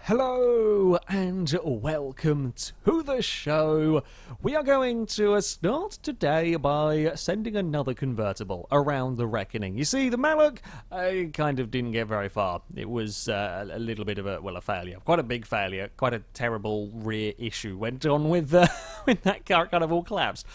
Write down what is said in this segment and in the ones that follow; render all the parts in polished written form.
Hello and welcome to the show. We are going to start today by sending another convertible around the Wreckoning. You see, the Malloc kind of didn't get very far. It was a little bit of a failure. Quite a big failure. Quite a terrible rear issue went on with that car. Kind of all collapsed.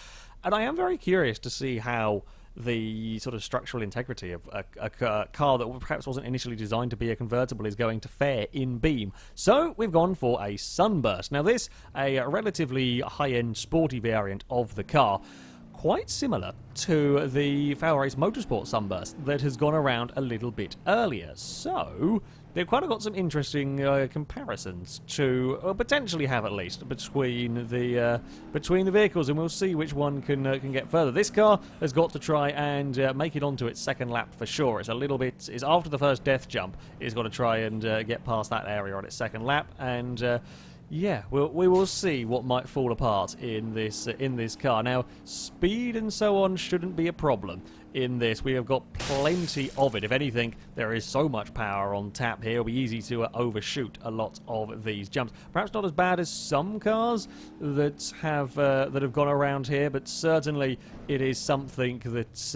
And I am very curious to see how the sort of structural integrity of a car that perhaps wasn't initially designed to be a convertible is going to fare in Beam. So we've gone for a Sunburst. Now this, a relatively high-end sporty variant of the car, quite similar to the FailRace Motorsport Sunburst that has gone around a little bit earlier. So they've kind of got some interesting comparisons to potentially have, at least, between the vehicles, and we'll see which one can get further. This car has got to try and make it onto its second lap for sure. It's a little bit, it's after the first death jump. It's got to try and get past that area on its second lap, and yeah, we will see what might fall apart in this car. Now, speed and so on shouldn't be a problem in this. We have got plenty of it. If anything, there is so much power on tap here. It'll be easy to overshoot a lot of these jumps. Perhaps not as bad as some cars that have gone around here, but certainly it is something that's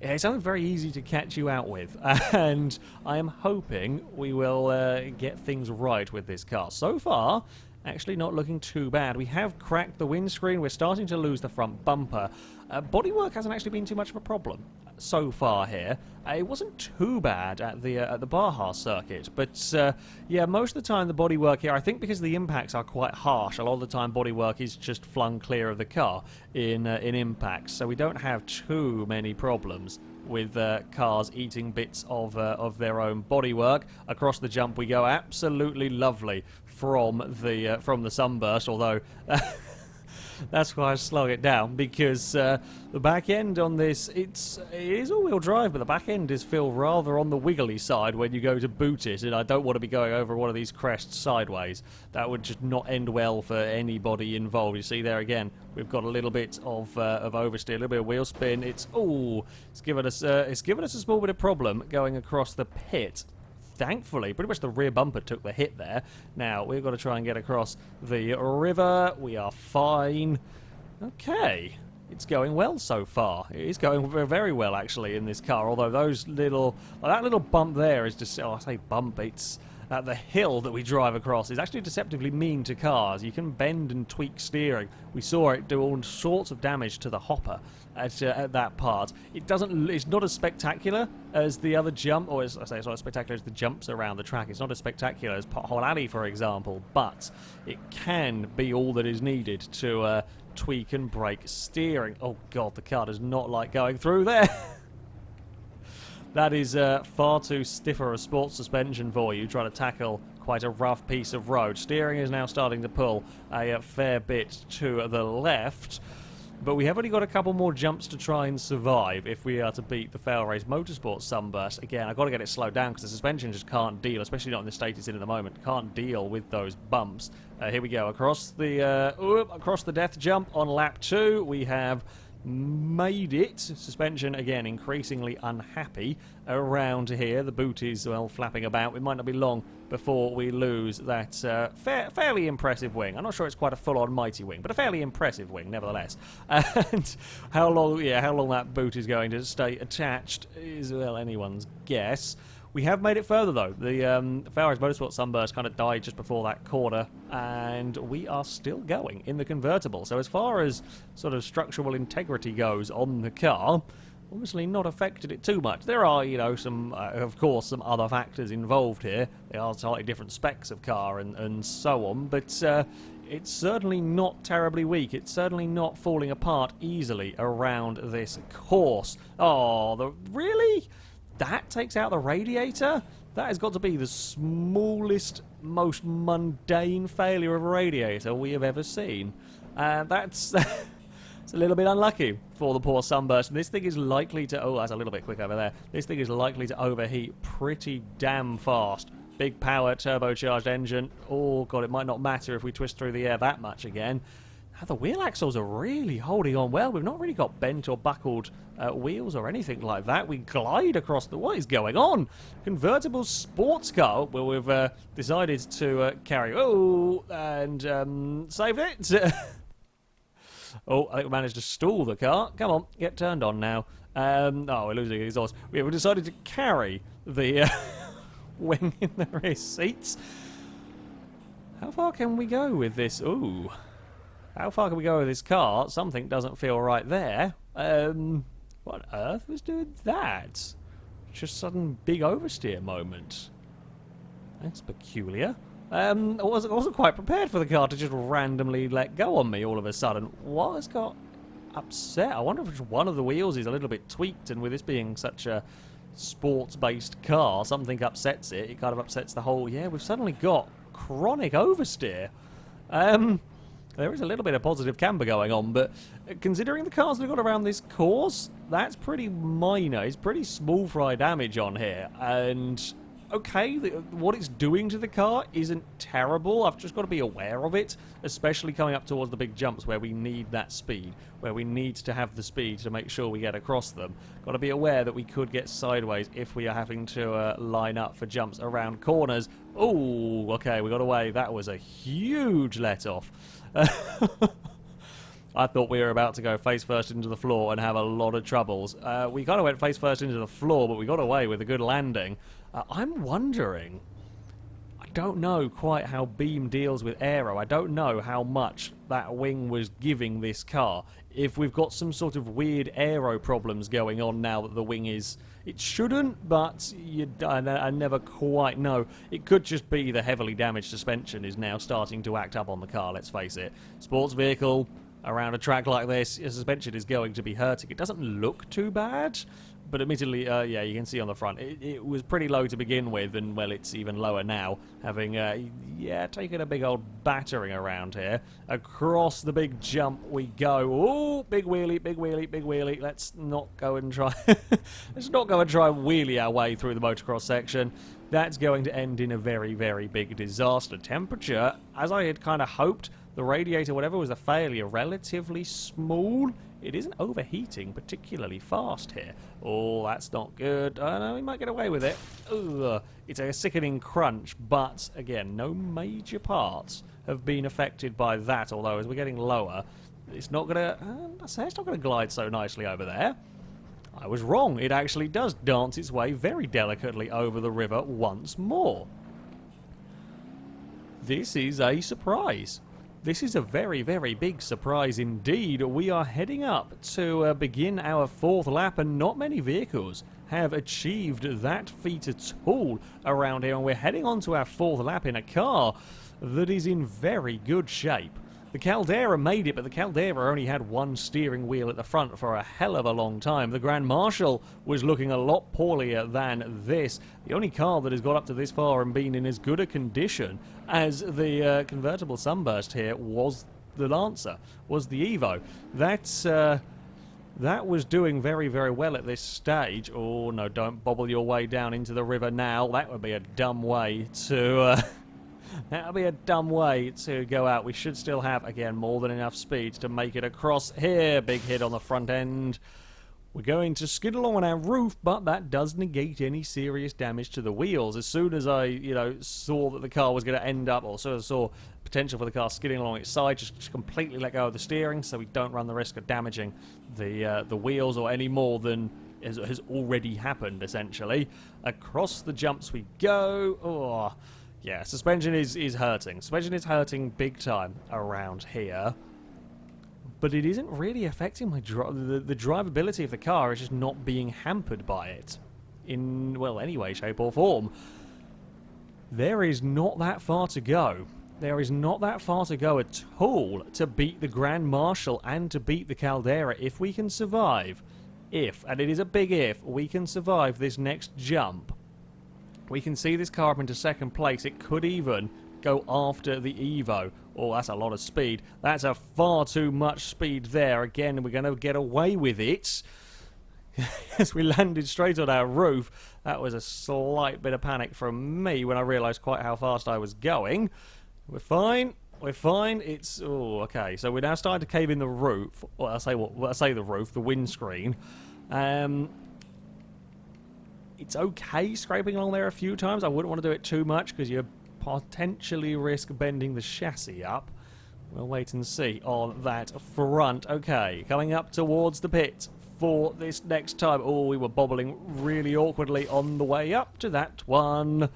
it's something very easy to catch you out with, and I am hoping we will get things right with this car. So far, actually not looking too bad. We have cracked the windscreen. We're starting to lose the front bumper. Bodywork hasn't actually been too much of a problem so far here. It wasn't too bad at the Baja circuit, but yeah, most of the time the bodywork here, I think because the impacts are quite harsh, a lot of the time bodywork is just flung clear of the car in impacts, so we don't have too many problems with cars eating bits of their own bodywork. Across the jump we go, absolutely lovely from the Sunburst, although that's why I slowed it down, because the back end on this, it is all-wheel drive, but the back end is feel rather on the wiggly side when you go to boot it, and I don't want to be going over one of these crests sideways. That would just not end well for anybody involved. You see there again, we've got a little bit of oversteer, a little bit of wheel spin. It's given us a small bit of problem going across the pit. Thankfully, pretty much the rear bumper took the hit there. Now, we've got to try and get across the river. We are fine. Okay. It's going well so far. It is going very well, actually, in this car. Although that little bump there is just, I say bump, it's the hill that we drive across is actually deceptively mean to cars. You can bend and tweak steering. We saw it do all sorts of damage to the hopper at that part. It's not as spectacular as the other jump, or as I say, it's not as spectacular as the jumps around the track. It's not as spectacular as Pothole Alley, for example, but it can be all that is needed to tweak and brake steering. Oh god, the car does not like going through there. That is far too stiffer a sports suspension for you, trying to tackle quite a rough piece of road. Steering is now starting to pull a fair bit to the left, but we have only got a couple more jumps to try and survive if we are to beat the FailRace Motorsport Sunburst. Again, I've got to get it slowed down because the suspension just can't deal, especially not in the state it's in at the moment, can't deal with those bumps. Here we go, across the death jump on lap 2, we have made it. Suspension again increasingly unhappy around here. The boot is, well, flapping about. It might not be long before we lose that fairly impressive wing. I'm not sure it's quite a full-on mighty wing, but a fairly impressive wing nevertheless. And how long that boot is going to stay attached is, well, anyone's guess. We have made it further, though. The FailRace Motorsport Sunburst kind of died just before that corner, and we are still going in the convertible. So as far as sort of structural integrity goes on the car, obviously not affected it too much. There are, of course, some other factors involved here. There are slightly different specs of car and so on, but it's certainly not terribly weak. It's certainly not falling apart easily around this course. Oh, really? That takes out the radiator? That has got to be the smallest, most mundane failure of a radiator we have ever seen. That's it's a little bit unlucky for the poor Sunburst. And this thing is likely to... Oh, that's a little bit quick over there. This thing is likely to overheat pretty damn fast. Big power, turbocharged engine. Oh, God, it might not matter if we twist through the air that much again. The wheel axles are really holding on well. We've not really got bent or buckled wheels or anything like that. We glide across the... What is going on? Convertible sports car. Well, we've decided to carry... Oh, and saved it. Oh, I think we managed to stall the car. Come on, get turned on now. Oh, we're losing exhaust. We decided to carry the wing in the rear seats. How far can we go with this? Ooh. How far can we go with this car? Something doesn't feel right there. What on earth was doing that? Just sudden big oversteer moment. That's peculiar. I wasn't quite prepared for the car to just randomly let go on me all of a sudden. What has got upset? I wonder if one of the wheels is a little bit tweaked, and with this being such a sports-based car, something upsets it. It kind of upsets the whole... Yeah, we've suddenly got chronic oversteer. There is a little bit of positive camber going on, but considering the cars we've got around this course, that's pretty minor. It's pretty small fry damage on here. And, okay, what it's doing to the car isn't terrible. I've just got to be aware of it, especially coming up towards the big jumps where we need that speed, where we need to have the speed to make sure we get across them. Got to be aware that we could get sideways if we are having to line up for jumps around corners. Oh, okay, we got away. That was a huge let-off. I thought we were about to go face first into the floor and have a lot of troubles. We kind of went face first into the floor, but we got away with a good landing. I'm wondering... I don't know quite how Beam deals with aero. I don't know how much that wing was giving this car. If we've got some sort of weird aero problems going on now that the wing is... It shouldn't, but I never quite know. It could just be the heavily damaged suspension is now starting to act up on the car, let's face it. Sports vehicle, around a track like this, your suspension is going to be hurting. It doesn't look too bad, but admittedly, yeah, you can see on the front, it was pretty low to begin with, and, well, it's even lower now, having, yeah, taken a big old battering around here. Across the big jump we go. Oh, big wheelie, big wheelie, big wheelie. Let's not go and try... Let's not go and try and wheelie our way through the motocross section. That's going to end in a very, very big disaster. Temperature, as I had kind of hoped, the radiator, whatever was the failure, relatively small. It isn't overheating particularly fast here. Oh, that's not good. No, we might get away with it. Ugh. It's a sickening crunch, but, again, no major parts have been affected by that, although as we're getting lower, it's not going to... it's not going to glide so nicely over there. I was wrong. It actually does dance its way very delicately over the river once more. This is a surprise. This is a very, very big surprise indeed. We are heading up to begin our fourth lap, and not many vehicles have achieved that feat at all around here. And we're heading on to our fourth lap in a car that is in very good shape. The Caldera made it, but the Caldera only had one steering wheel at the front for a hell of a long time. The Grand Marshal was looking a lot poorlier than this. The only car that has got up to this far and been in as good a condition as the convertible Sunburst here was the Lancer, was the Evo. That was doing very, very well at this stage. Oh, no, don't bobble your way down into the river now. That would be a dumb way to... That would be a dumb way to go out. We should still have, again, more than enough speed to make it across here. Big hit on the front end. We're going to skid along on our roof, but that does negate any serious damage to the wheels. As soon as I, saw that the car was going to end up, or sort of saw potential for the car skidding along its side, just completely let go of the steering so we don't run the risk of damaging the wheels or any more than has already happened, essentially. Across the jumps we go. Oh... Yeah, suspension is hurting. Suspension is hurting big time around here. But it isn't really affecting my the drivability of the car. Is just not being hampered by it. In, well, any way, shape or form. There is not that far to go. There is not that far to go at all to beat the Grand Marshal and to beat the Caldera if we can survive. If, and it is a big if, we can survive this next jump. We can see this car up into second place. It could even go after the Evo. Oh, that's a lot of speed. That's a far too much speed there. Again, we're going to get away with it. As we landed straight on our roof, that was a slight bit of panic from me when I realised quite how fast I was going. We're fine. We're fine. It's oh okay. So we're now starting to cave in the roof. Well, I say the roof, the windscreen. It's okay scraping along there a few times. I wouldn't want to do it too much because you potentially risk bending the chassis up. We'll wait and see on that front. Okay, coming up towards the pit for this next time. Oh, we were bobbling really awkwardly on the way up to that one.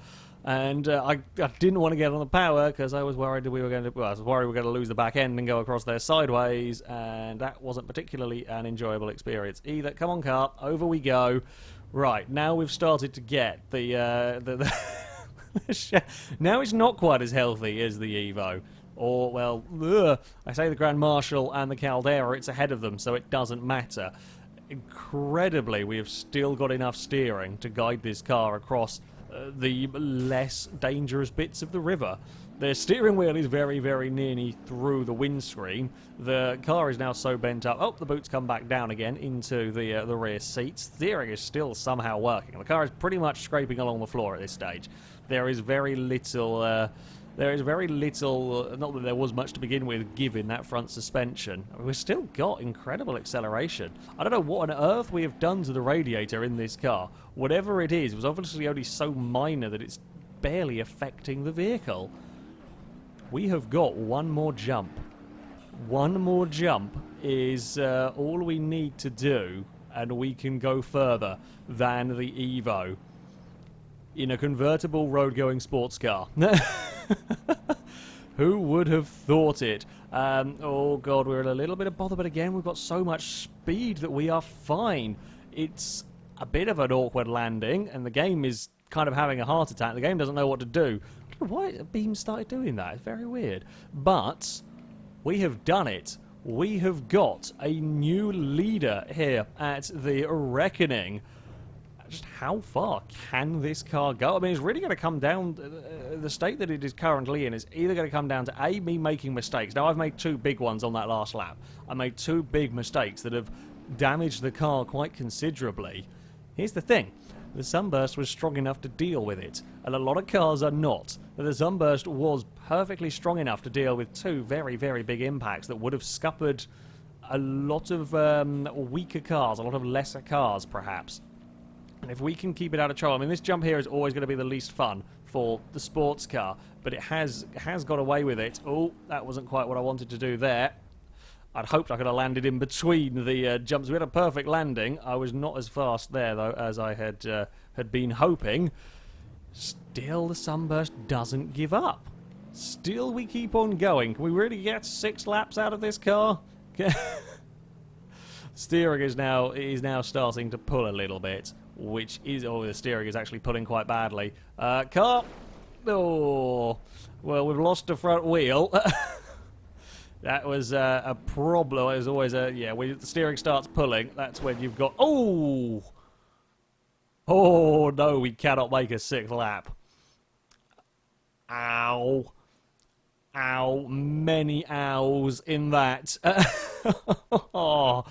And I didn't want to get on the power because I was worried we were going to. Well, I was worried we were going to lose the back end and go across there sideways, and that wasn't particularly an enjoyable experience either. Come on, car, over we go. Right now we've started to get the now it's not quite as healthy as the Evo, or well, I say the Grand Marshal and the Caldera. It's ahead of them, so it doesn't matter. Incredibly, we have still got enough steering to guide this car across the less dangerous bits of the river. The steering wheel is very, very nearly through the windscreen. The car is now so bent up. Oh, the boots come back down again into the rear seats. Steering is still somehow working. The car is pretty much scraping along the floor at this stage. There is very little. Not that there was much to begin with, given that front suspension. We've still got incredible acceleration. I don't know what on earth we have done to the radiator in this car. Whatever it is, it was obviously only so minor that it's barely affecting the vehicle. We have got one more jump. One more jump is all we need to do, and we can go further than the Evo in a convertible road-going sports car. Who would have thought it? Oh god, we're in a little bit of bother, but again, we've got so much speed that we are fine. It's a bit of an awkward landing, and the game is kind of having a heart attack. The game doesn't know what to do. I don't know why Beam started doing that. It's very weird. But we have done it. We have got a new leader here at the Wreckoning. Just how far can this car go? I mean, it's really going to come down. The state that it is currently in is either going to come down to A, me making mistakes. Now, I've made two big ones on that last lap. I made two big mistakes that have damaged the car quite considerably. Here's the thing. The Sunburst was strong enough to deal with it, and a lot of cars are not. But the Sunburst was perfectly strong enough to deal with two very, very big impacts that would have scuppered a lot of weaker cars, a lot of lesser cars, perhaps. And if we can keep it out of trouble, I mean, this jump here is always going to be the least fun for the sports car, but it has got away with it. Oh, that wasn't quite what I wanted to do there. I'd hoped I could have landed in between the jumps. We had a perfect landing. I was not as fast there, though, as I had been hoping. Still, the Sunburst doesn't give up. Still, we keep on going. Can we really get 6 laps out of this car? Steering is now starting to pull a little bit, which is... Oh, the steering is actually pulling quite badly. Car! Oh, well, we've lost the front wheel. That was a problem. It was always a... Yeah, when the steering starts pulling, that's when you've got... Oh! Oh, no, we cannot make a 6th lap. Ow. Ow. Many ows in that. Oh,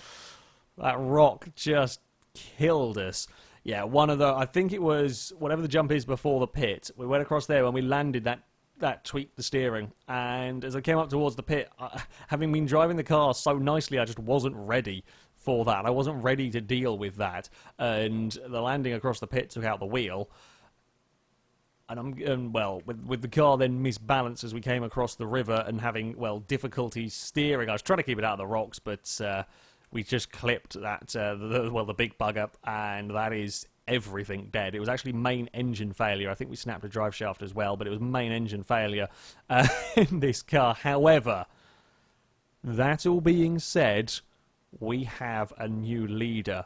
that rock just killed us. Yeah, one of the... I think it was... Whatever the jump is before the pit. We went across there when we landed that tweaked the steering, and as I came up towards the pit, having been driving the car so nicely, I just wasn't ready for that. I wasn't ready to deal with that, and the landing across the pit took out the wheel, and well, with the car then misbalanced as we came across the river and having, well, difficulty steering. I was trying to keep it out of the rocks, but we just clipped that, the big bugger, and that is everything dead. It was actually main engine failure. I think we snapped a drive shaft as well, but it was main engine failure in this car. However, that all being said, we have a new leader,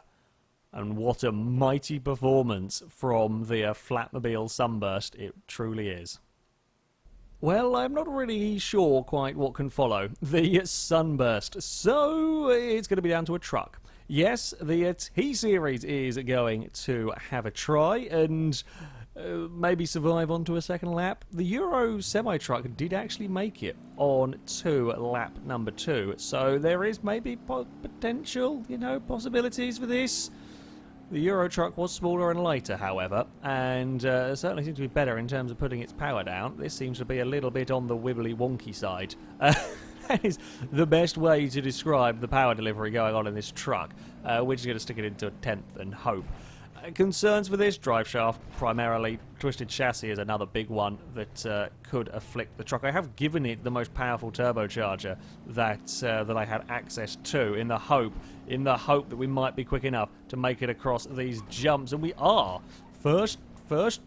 and what a mighty performance from the Flatmobile Sunburst it truly is. Well, I'm not really sure quite what can follow the Sunburst, so it's going to be down to a truck. Yes, the T-Series is going to have a try and maybe survive onto a 2nd lap. The Euro semi-truck did actually make it on to lap number 2, so there is maybe potential, possibilities for this. The Euro truck was smaller and lighter, however, and certainly seems to be better in terms of putting its power down. This seems to be a little bit on the wibbly wonky side. That is the best way to describe the power delivery going on in this truck. We're just going to stick it into a 10th and hope. Concerns for this drive shaft, primarily. Twisted chassis is another big one that could afflict the truck. I have given it the most powerful turbocharger that I had access to in the hope that we might be quick enough to make it across these jumps, and we are. First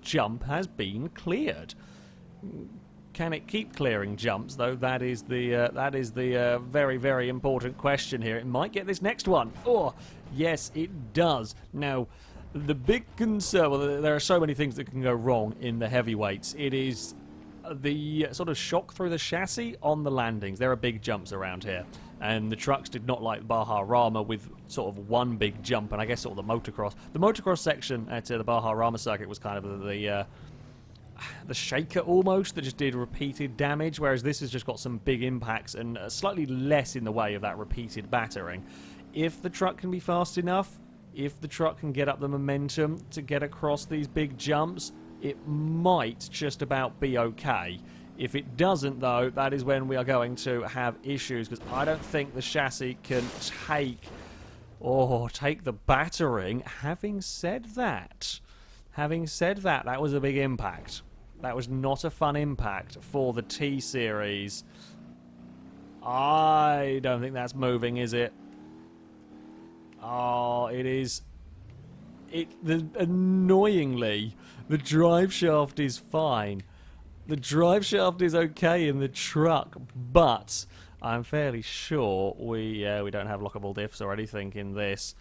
jump has been cleared. Can it keep clearing jumps, though? That is the very, very important question here. It might get this next one. Oh, yes, it does. Now, the big concern, well, there are so many things that can go wrong in the heavyweights. It is the sort of shock through the chassis on the landings. There are big jumps around here, and the trucks did not like Baja Rama with sort of one big jump, and I guess sort of the motocross. The motocross section at the Baja Rama circuit was kind of the shaker almost, that just did repeated damage, whereas this has just got some big impacts and slightly less in the way of that repeated battering. If the truck can be fast enough, if the truck can get up the momentum to get across these big jumps, it might just about be okay. If it doesn't, though, that is when we are going to have issues, because I don't think the chassis can take the battering. Having said that, that was a big impact. That was not a fun impact for the T-Series. I don't think that's moving, is it? Oh, it is. Annoyingly, the drive shaft is fine. The drive shaft is okay in the truck, but I'm fairly sure we don't have lockable diffs or anything in this.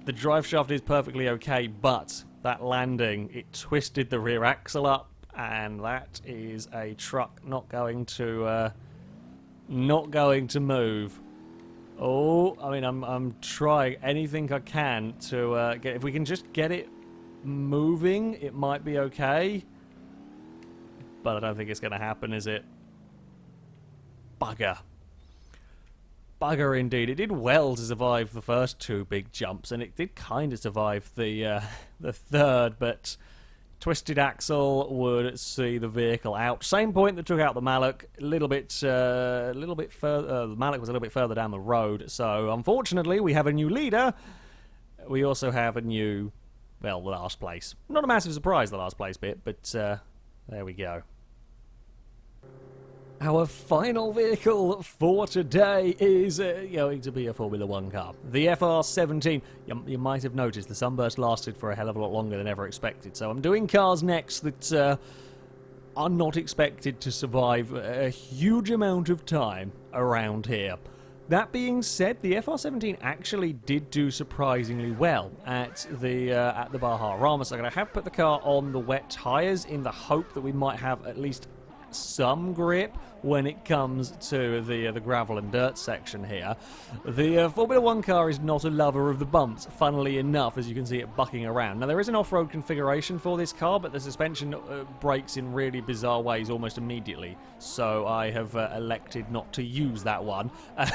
The drive shaft is perfectly okay, but that landing, it twisted the rear axle up, and that is a truck not going to move. Oh, I mean, I'm trying anything I can to get. If we can just get it moving, it might be okay. But I don't think it's going to happen, is it? Bugger. Bugger indeed. It did well to survive the first two big jumps, and it did kind of survive the third, but twisted axle would see the vehicle out. Same point that took out the Malloch, a little bit further. The Malloch was a little bit further down the road. So unfortunately, we have a new leader. We also have a new, well, last place. Not a massive surprise, the last place bit, but there we go. Our final vehicle for today is going to be a Formula 1 car. The FR17. You might have noticed the Sunburst lasted for a hell of a lot longer than ever expected. So I'm doing cars next that are not expected to survive a huge amount of time around here. That being said, the FR17 actually did do surprisingly well at the Baja Rama. So I'm going to have put the car on the wet tyres in the hope that we might have at least some grip when it comes to the gravel and dirt section here. The Formula 1 car is not a lover of the bumps, funnily enough, as you can see it bucking around. Now, there is an off-road configuration for this car, but the suspension breaks in really bizarre ways almost immediately, so I have elected not to use that one,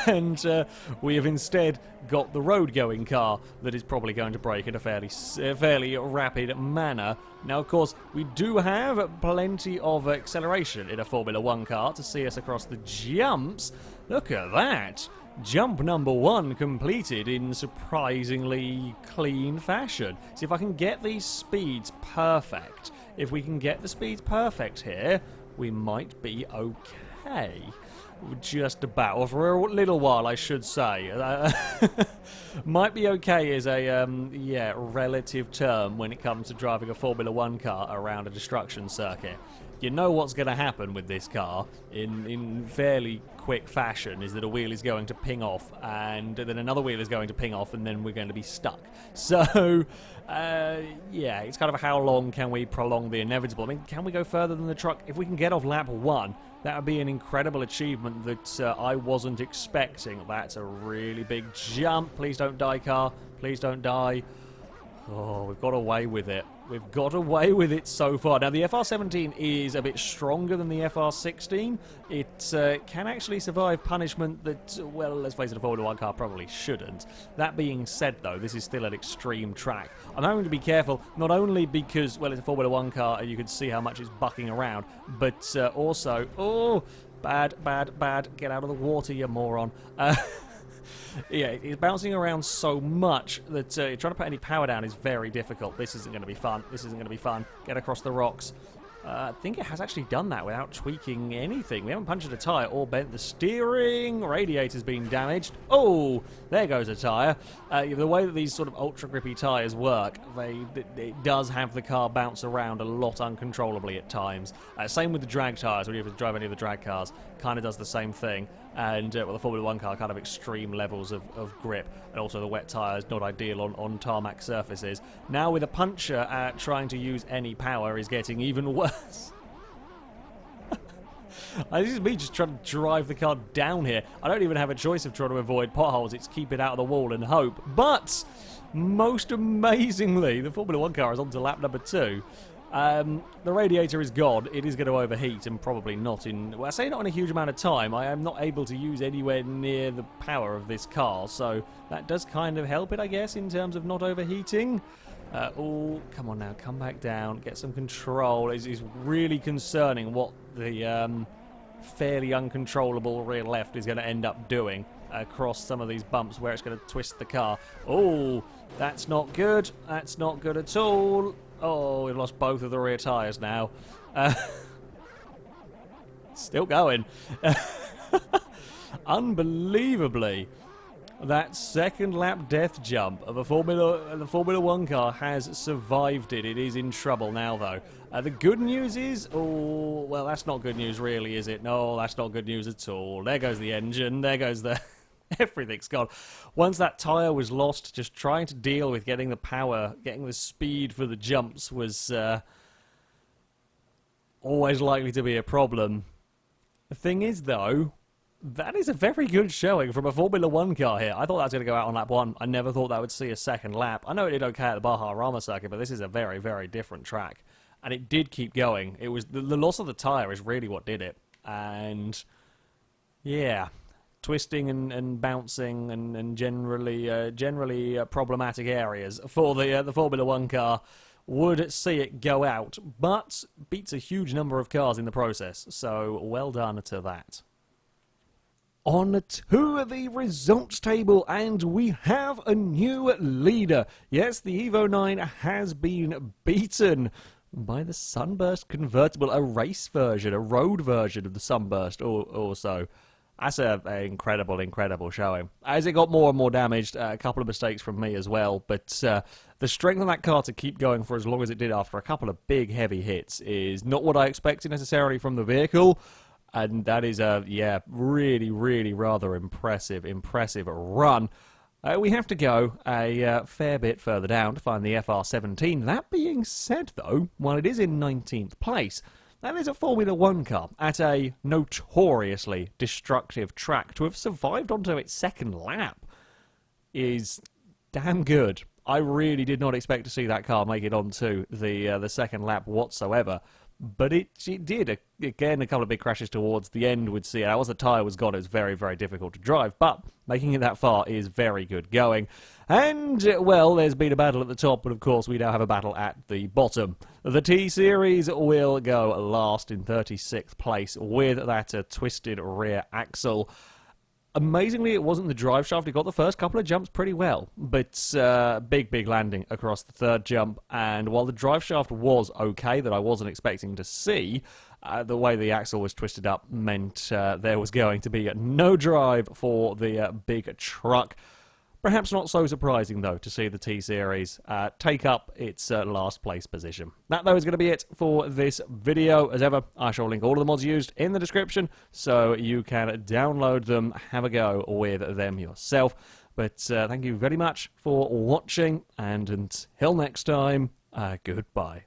and we have instead got the road-going car that is probably going to brake in a fairly rapid manner. Now, of course, we do have plenty of acceleration in a Formula 1 car to see us across the jumps. Look at that! Jump number 1 completed in surprisingly clean fashion. See if I can get these speeds perfect. If we can get the speeds perfect here, we might be okay. Just about, or for a little while, I should say. Might be okay is a relative term when it comes to driving a Formula 1 car around a destruction circuit. You know what's going to happen with this car in fairly quick fashion is that a wheel is going to ping off, and then another wheel is going to ping off, and then we're going to be stuck. So, it's kind of how long can we prolong the inevitable? I mean, can we go further than the truck? If we can get off lap 1, that would be an incredible achievement that I wasn't expecting. That's a really big jump. Please don't die, car. Please don't die. Oh, we've got away with it. We've got away with it so far. Now, the FR17 is a bit stronger than the FR16. It can actually survive punishment that, well, let's face it, a Formula 1 car probably shouldn't. That being said, though, this is still an extreme track. I'm having to be careful, not only because, well, it's a Formula 1 car and you can see how much it's bucking around, but also, oh, bad, bad, bad. Get out of the water, you moron. Yeah, it's bouncing around so much that trying to put any power down is very difficult. This isn't going to be fun. This isn't going to be fun. Get across the rocks. I think it has actually done that without tweaking anything. We haven't punctured a tyre or bent the steering. Radiator's been damaged. Oh, there goes a tyre. The way that these sort of ultra-grippy tyres work, it does have the car bounce around a lot uncontrollably at times. Same with the drag tyres. When you drive any of the drag cars, kind of does the same thing. And well, the Formula 1 car kind of extreme levels of grip, and also the wet tyres not ideal on tarmac surfaces. Now with a puncher trying to use any power is getting even worse. This is me just trying to drive the car down here. I don't even have a choice of trying to avoid potholes. It's keep it out of the wall and hope. But most amazingly, the Formula 1 car is on to lap number 2. The radiator is gone. It is going to overheat, and probably not in... Well, I say not in a huge amount of time. I am not able to use anywhere near the power of this car, so that does kind of help it, I guess, in terms of not overheating. Oh, come on now. Come back down. Get some control. It's really concerning what the fairly uncontrollable rear left is going to end up doing across some of these bumps where it's going to twist the car. Oh, that's not good. That's not good at all. Oh, we've lost both of the rear tyres now. Still going. Unbelievably, that second lap death jump of the Formula 1 car has survived it. It is in trouble now, though. The good news is... Oh, well, that's not good news really, is it? No, that's not good news at all. There goes the engine. There goes the... Everything's gone. Once that tyre was lost, just trying to deal with getting the power, getting the speed for the jumps was always likely to be a problem. The thing is, though, that is a very good showing from a Formula 1 car here. I thought that was going to go out on lap 1. I never thought that would see a second lap. I know it did okay at the Baja Rama circuit, but this is a very, very different track. And it did keep going. It was the loss of the tyre is really what did it. And, yeah... Twisting and bouncing and generally problematic areas for the Formula 1 car would see it go out, but beats a huge number of cars in the process, so well done to that. On to the results table, and we have a new leader. Yes, the Evo 9 has been beaten by the Sunburst convertible, a race version, a road version of the Sunburst also. That's an incredible, incredible showing. As it got more and more damaged, a couple of mistakes from me as well, but the strength of that car to keep going for as long as it did after a couple of big, heavy hits is not what I expected necessarily from the vehicle, and that is a, yeah, really, really rather impressive run. We have to go a fair bit further down to find the FR17. That being said, though, while it is in 19th place, that is a Formula 1 car at a notoriously destructive track. To have survived onto its second lap is damn good. I really did not expect to see that car make it onto the second lap whatsoever. But it did. Again, a couple of big crashes towards the end would see it. As the tyre was gone, it was very, very difficult to drive. But making it that far is very good going. And, well, there's been a battle at the top, but of course we now have a battle at the bottom. The T-Series will go last in 36th place with that twisted rear axle. Amazingly, it wasn't the drive shaft. It got the first couple of jumps pretty well, but big landing across the third jump. And while the drive shaft was okay, that I wasn't expecting to see, the way the axle was twisted up meant there was going to be no drive for the big truck. Perhaps not so surprising, though, to see the T-Series take up its last place position. That, though, is going to be it for this video. As ever, I shall link all of the mods used in the description, so you can download them, have a go with them yourself. But thank you very much for watching, and until next time, goodbye.